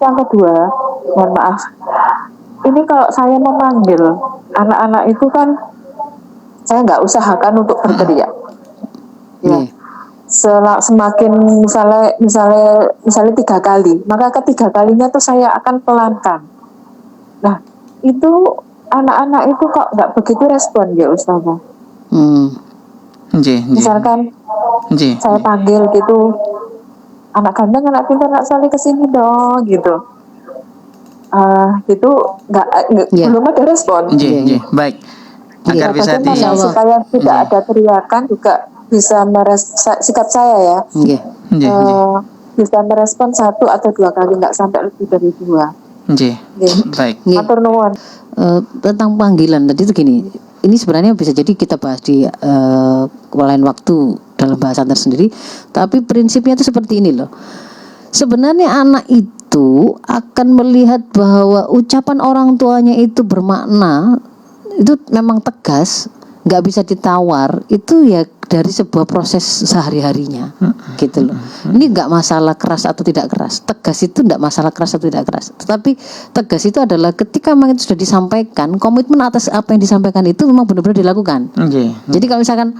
yang kedua, mohon maaf. Ini kalau saya memanggil anak-anak itu kan saya nggak usahakan untuk berteriak. Ya. Semakin misalnya 3 kali, maka ketiga kalinya tuh saya akan pelankan. Nah, itu anak-anak itu kok nggak begitu respon ya Ustazah. Misalkan saya panggil gitu, anak ganteng, anak pintar, anak soleh kesini dong gitu. Gitu belum ada respon. Baik. Agar bisa supaya tidak ada teriakan juga bisa sikap saya ya. Bisa merespon 1 atau 2 kali, nggak sampai lebih dari 2. Baik. Matur nuwun. Tentang panggilan tadi itu gini. Ini sebenarnya bisa jadi kita bahas di lain waktu dalam bahasan tersendiri. Tapi prinsipnya itu seperti ini loh. Sebenarnya anak itu akan melihat bahwa ucapan orang tuanya itu bermakna, itu memang tegas, nggak bisa ditawar. Itu ya dari sebuah proses sehari-harinya, gitu loh. Ini nggak masalah keras atau tidak keras. Tegas itu nggak masalah keras atau tidak keras. Tetapi tegas itu adalah ketika memang itu sudah disampaikan, komitmen atas apa yang disampaikan itu memang benar-benar dilakukan. Jadi kalau misalkan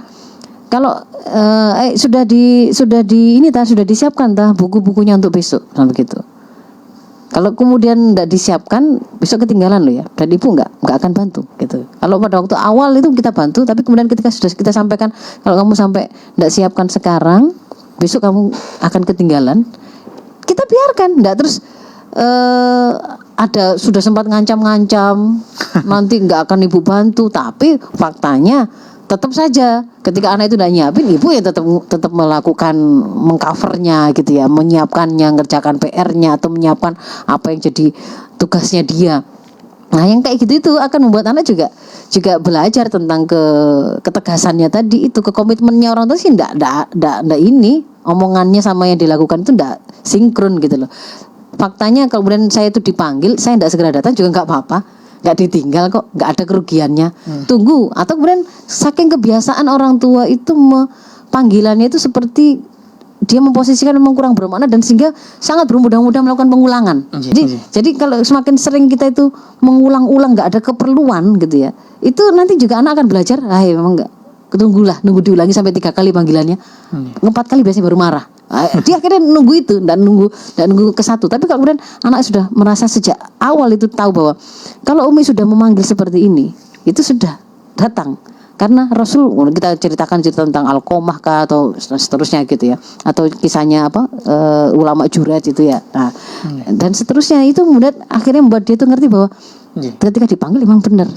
sudah disiapkan buku-bukunya untuk besok, begitu. Kalau kemudian tidak disiapkan, besok ketinggalan loh ya. Dan ibu nggak akan bantu gitu. Kalau pada waktu awal itu kita bantu, tapi kemudian ketika sudah kita sampaikan, kalau kamu sampai tidak siapkan sekarang, besok kamu akan ketinggalan. Kita biarkan, tidak terus sudah sempat ngancam-ngancam, nanti nggak akan ibu bantu. Tapi faktanya tetap saja ketika anak itu udah nyiapin, ibu ya tetap melakukan mengcovernya gitu ya, menyiapkannya, ngerjakan PR-nya atau menyiapkan apa yang jadi tugasnya dia. Nah, yang kayak gitu itu akan membuat anak juga belajar tentang ketegasannya tadi itu, komitmennya orang tua sih ndak ini omongannya sama yang dilakukan itu ndak sinkron gitu loh. Faktanya kemudian saya itu dipanggil, saya ndak segera datang juga nggak apa-apa. Nggak ditinggal kok, nggak ada kerugiannya. Tunggu, atau kemudian saking kebiasaan orang tua itu panggilannya itu seperti dia memposisikan memang kurang bermakna dan sehingga sangat bermudah-mudah melakukan pengulangan. Jadi kalau semakin sering kita itu mengulang-ulang nggak ada keperluan gitu ya, itu nanti juga anak akan belajar. Memang nggak, nunggu diulangi sampai 3 kali panggilannya, 4 kali biasanya baru marah. Dia akhirnya nunggu itu dan nunggu ke 1. Tapi kalau kemudian anak sudah merasa sejak awal itu tahu bahwa kalau Umi sudah memanggil seperti ini, itu sudah datang. Karena Rasul, kita cerita tentang Alqomah kah atau seterusnya gitu ya, atau kisahnya ulama Jurat itu ya. Nah, dan seterusnya itu kemudian akhirnya membuat dia tuh ngerti bahwa ketika dipanggil memang benar.